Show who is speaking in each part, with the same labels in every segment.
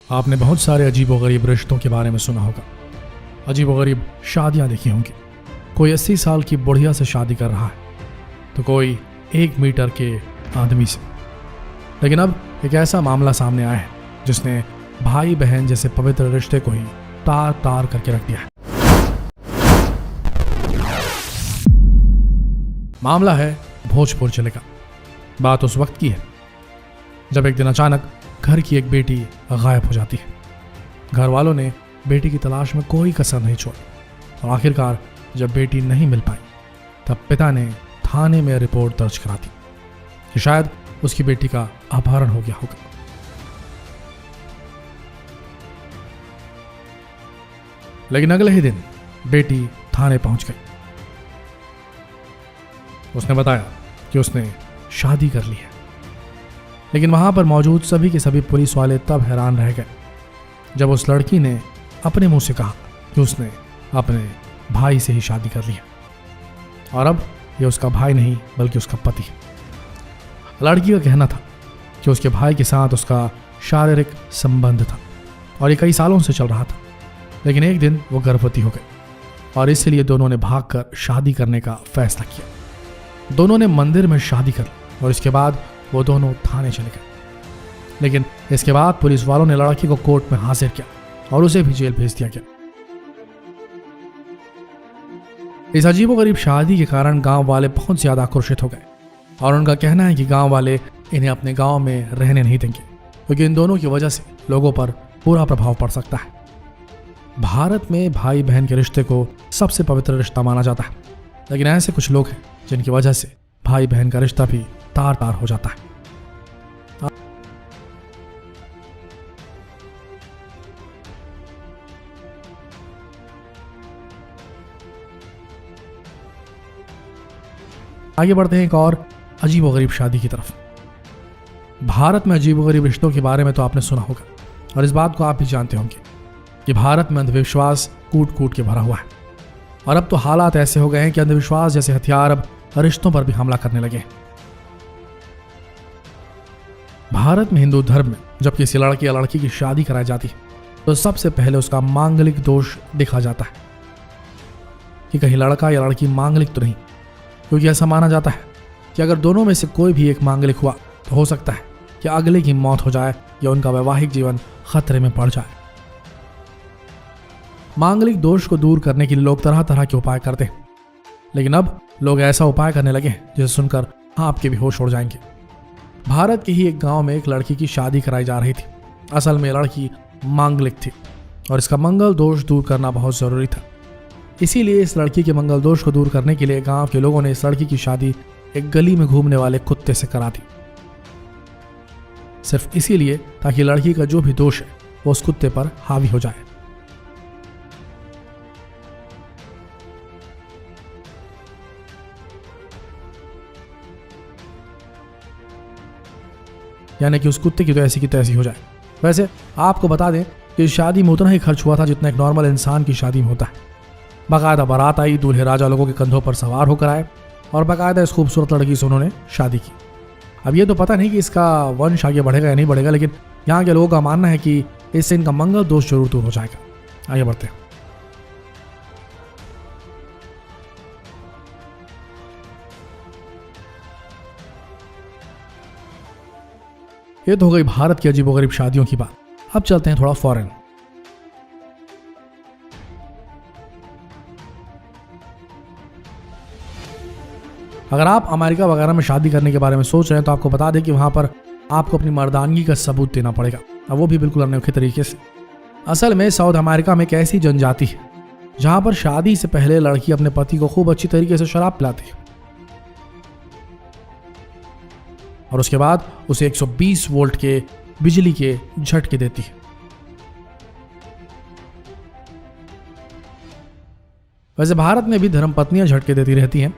Speaker 1: आपने बहुत सारे अजीबोगरीब रिश्तों के बारे में सुना होगा, अजीबोगरीब शादियां देखी होंगी। कोई 80 साल की बुढ़िया से शादी कर रहा है तो कोई 1 मीटर के आदमी से। लेकिन अब एक ऐसा मामला सामने आया है जिसने भाई बहन जैसे पवित्र रिश्ते को ही तार तार करके रख दिया है। मामला है भोजपुर जिले का। बात उस वक्त की है जब एक दिन अचानक घर की एक बेटी गायब हो जाती है। घर वालों ने बेटी की तलाश में कोई कसर नहीं छोड़ी और आखिरकार जब बेटी नहीं मिल पाई तब पिता ने थाने में रिपोर्ट दर्ज करा दी कि शायद उसकी बेटी का अपहरण हो गया होगा। लेकिन अगले ही दिन बेटी थाने पहुंच गई। उसने बताया कि उसने शादी कर ली है। लेकिन वहां पर मौजूद सभी के सभी पुलिस वाले तब हैरान रह गए जब उस लड़की ने अपने मुंह से कहा कि उसने अपने भाई से ही शादी कर ली है और अब ये उसका भाई नहीं बल्कि उसका पति है। लड़की का कहना था कि उसके भाई के साथ उसका शारीरिक संबंध था और ये कई सालों से चल रहा था। लेकिन एक दिन वो गर्भवती हो गई और इसलिए दोनों ने भागकर शादी करने का फैसला किया। दोनों ने मंदिर में शादी कर ली और इसके बाद वो दोनों थाने चले गए। लेकिन इसके बाद पुलिस वालों ने लड़की को कोर्ट में हाजिर किया और उसे भी जेल भेज दिया गया। इस अजीबोगरीब शादी के कारण गांव वाले बहुत ज्यादा आक्रोशित हो गए और उनका कहना है कि गांव वाले इन्हें अपने गांव में रहने नहीं देंगे क्योंकि इन दोनों की वजह से लोगों पर बुरा प्रभाव पड़ सकता है। भारत में भाई बहन के रिश्ते को सबसे पवित्र रिश्ता माना जाता है, लेकिन ऐसे कुछ लोग हैं जिनकी वजह से भाई बहन का रिश्ता भी तार तार हो जाता है। आगे बढ़ते हैं एक और अजीबोगरीब शादी की तरफ। भारत में अजीबोगरीब रिश्तों के बारे में तो आपने सुना होगा और इस बात को आप भी जानते होंगे कि भारत में अंधविश्वास कूट कूट के भरा हुआ है और अब तो हालात ऐसे हो गए हैं कि अंधविश्वास जैसे हथियार अब रिश्तों पर भी हमला करने लगे हैं। भारत में हिंदू धर्म में जब किसी लड़के या लड़की की शादी कराई जाती है तो सबसे पहले उसका मांगलिक दोष देखा जाता है कि कहीं लड़का या लड़की मांगलिक तो नहीं, क्योंकि ऐसा माना जाता है कि अगर दोनों में से कोई भी एक मांगलिक हुआ तो हो सकता है कि अगले की मौत हो जाए या उनका वैवाहिक जीवन खतरे में पड़ जाए। मांगलिक दोष को दूर करने के लिए लोग तरह तरह के उपाय करते हैं, लेकिन अब लोग ऐसा उपाय करने लगे जिसे सुनकर आपके भी होश उड़ जाएंगे। भारत के ही एक गांव में एक लड़की की शादी कराई जा रही थी। असल में लड़की मांगलिक थी और इसका मंगल दोष दूर करना बहुत जरूरी था। इसीलिए इस लड़की के मंगल दोष को दूर करने के लिए गांव के लोगों ने इस लड़की की शादी एक गली में घूमने वाले कुत्ते से करा दी, सिर्फ इसीलिए ताकि लड़की का जो भी दोष है वो उस कुत्ते पर हावी हो जाए। यानी कि उस कुत्ते की तो ऐसी की तैसी हो जाए। वैसे आपको बता दें कि इस शादी में उतना ही खर्च हुआ था जितना एक नॉर्मल इंसान की शादी में होता है। बाकायदा बारात आई, दूल्हे राजा लोगों के कंधों पर सवार होकर आए और बाकायदा इस खूबसूरत लड़की से उन्होंने शादी की। अब ये तो पता नहीं कि इसका वंश आगे बढ़ेगा या नहीं बढ़ेगा, लेकिन यहाँ के लोगों का मानना है कि इससे इनका मंगल दोष जरूर दूर हो जाएगा। आगे बढ़ते हैं। ये तो हो गई भारत की अजीबोगरीब शादियों की बात। अब चलते हैं थोड़ा फॉरेन। अगर आप अमेरिका वगैरह में शादी करने के बारे में सोच रहे हैं तो आपको बता दें कि वहां पर आपको अपनी मर्दानगी का सबूत देना पड़ेगा, और वो भी बिल्कुल अनोखे तरीके से। असल में साउथ अमेरिका में एक ऐसी जनजाति है जहां पर शादी से पहले लड़की अपने पति को खूब अच्छी तरीके से शराब पिलाती है और उसके बाद उसे 120 वोल्ट के बिजली के झटके देती है। वैसे भारत में भी धर्मपत्नियां झटके देती रहती हैं,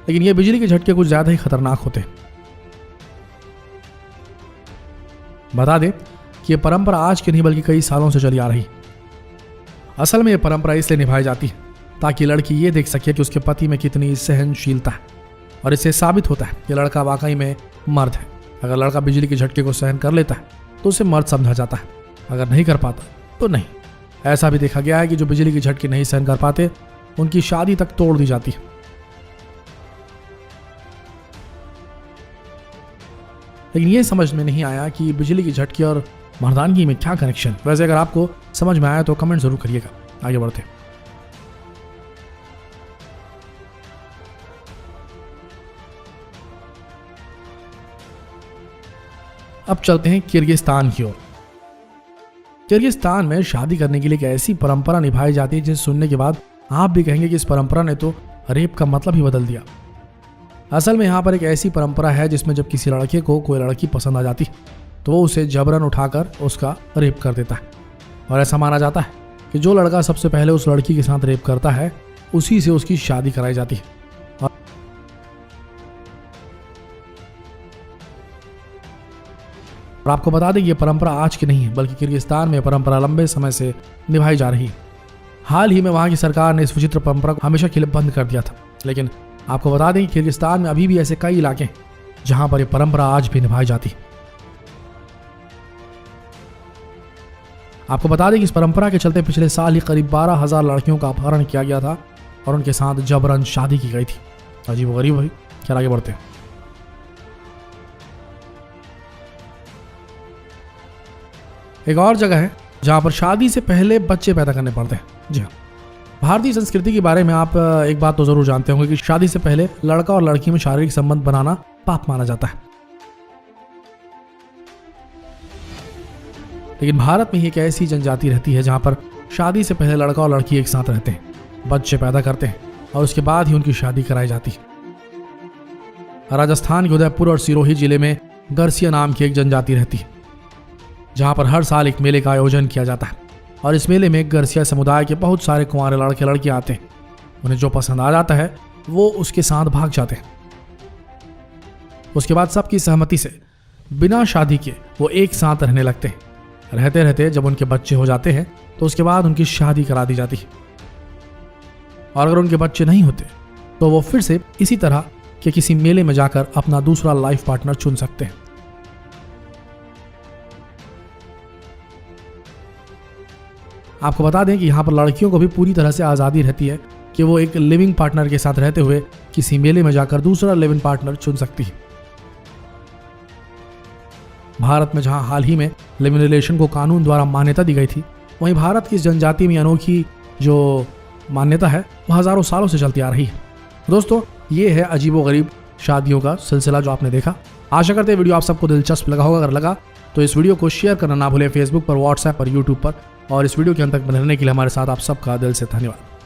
Speaker 1: लेकिन ये बिजली के झटके कुछ ज्यादा ही खतरनाक होते हैं। बता दें कि यह परंपरा आज की नहीं बल्कि कई सालों से चली आ रही। असल में यह परंपरा इसलिए निभाई जाती है ताकि लड़की ये देख सके कि उसके पति में कितनी सहनशीलता है और इससे साबित होता है कि लड़का वाकई में मर्द है। अगर लड़का बिजली के झटके को सहन कर लेता है तो उसे मर्द समझा जाता है अगर नहीं कर पाता तो नहीं। ऐसा भी देखा गया है कि जो बिजली के झटके नहीं सहन कर पाते उनकी शादी तक तोड़ दी जाती है। लेकिन ये समझ में नहीं आया कि बिजली के झटके और मर्दानगी में क्या कनेक्शन। वैसे अगर आपको समझ में आया तो कमेंट जरूर करिएगा। आगे बढ़ते हैं। अब चलते हैं किर्गिस्तान की ओर। किर्गिस्तान में शादी करने के लिए एक ऐसी परंपरा निभाई जाती है जिसे सुनने के बाद आप भी कहेंगे कि इस परंपरा ने तो रेप का मतलब ही बदल दिया। असल में यहाँ पर एक ऐसी परंपरा है जिसमें जब किसी लड़के को कोई लड़की पसंद आ जाती तो वो उसे जबरन उठाकर उसका रेप कर देता है। और ऐसा माना जाता है कि जो लड़का सबसे पहले उस लड़की के साथ रेप करता है उसी से उसकी शादी कराई जाती है। और आपको बता दें कि ये परंपरा आज की नहीं है, बल्कि किर्गिस्तान में परंपरा लंबे समय से निभाई जा रही है। हाल ही में वहां की सरकार ने इस विचित्र परंपरा को हमेशा के लिए बंद कर दिया था। लेकिन आपको बता दें कि किर्गिस्तान में अभी भी ऐसे कई इलाके हैं जहां पर यह परंपरा आज भी निभाई जाती है। आपको बता दें कि इस परंपरा के चलते पिछले साल ही करीब 12,000 लड़कियों का अपहरण किया गया था और उनके साथ जबरन शादी की गई थी। अजीब गरीब भाई। चल आगे बढ़ते हैं। एक और जगह है जहां पर शादी से पहले बच्चे पैदा करने पड़ते हैं। जी हाँ, भारतीय संस्कृति के बारे में आप एक बात तो जरूर जानते होंगे कि शादी से पहले लड़का और लड़की में शारीरिक संबंध बनाना पाप माना जाता है। लेकिन भारत में ही एक ऐसी जनजाति रहती है जहां पर शादी से पहले लड़का और लड़की एक साथ रहते हैं, बच्चे पैदा करते हैं और उसके बाद ही उनकी शादी कराई जाती है। राजस्थान के उदयपुर और सिरोही जिले में गरसिया नाम की एक जनजाति रहती है जहां पर हर साल एक मेले का आयोजन किया जाता है और इस मेले में गरसिया समुदाय के बहुत सारे कुंवारे लड़के लड़कियां आते हैं। उन्हें जो पसंद आ जाता है वो उसके साथ भाग जाते हैं। उसके बाद सबकी सहमति से बिना शादी के वो एक साथ रहने लगते हैं। रहते रहते जब उनके बच्चे हो जाते हैं तो उसके बाद उनकी शादी करा दी जाती है। और अगर उनके बच्चे नहीं होते तो वो फिर से इसी तरह के किसी मेले में जाकर अपना दूसरा लाइफ पार्टनर चुन सकते हैं। आपको बता दें कि यहाँ पर लड़कियों को भी पूरी तरह से आज़ादी रहती है कि वो एक लिविंग पार्टनर के साथ रहते हुए किसी मेले में जाकर दूसरा लिविंग पार्टनर चुन सकती है। भारत में जहां हाल ही में लिविंग रिलेशन को कानून द्वारा मान्यता दी गई थी, वहीं भारत की इस जनजाति में अनोखी जो मान्यता है वो हजारों सालों से चलती आ रही है। दोस्तों, ये है अजीबोगरीब शादियों का सिलसिला जो आपने देखा। आशा करते हैं वीडियो आप सबको दिलचस्प लगा होगा। अगर लगा तो इस वीडियो को शेयर करना ना भूलें फेसबुक पर, व्हाट्सएप पर, यूट्यूब पर। और इस वीडियो के अंत तक बने रहने के लिए हमारे साथ आप सबका दिल से धन्यवाद।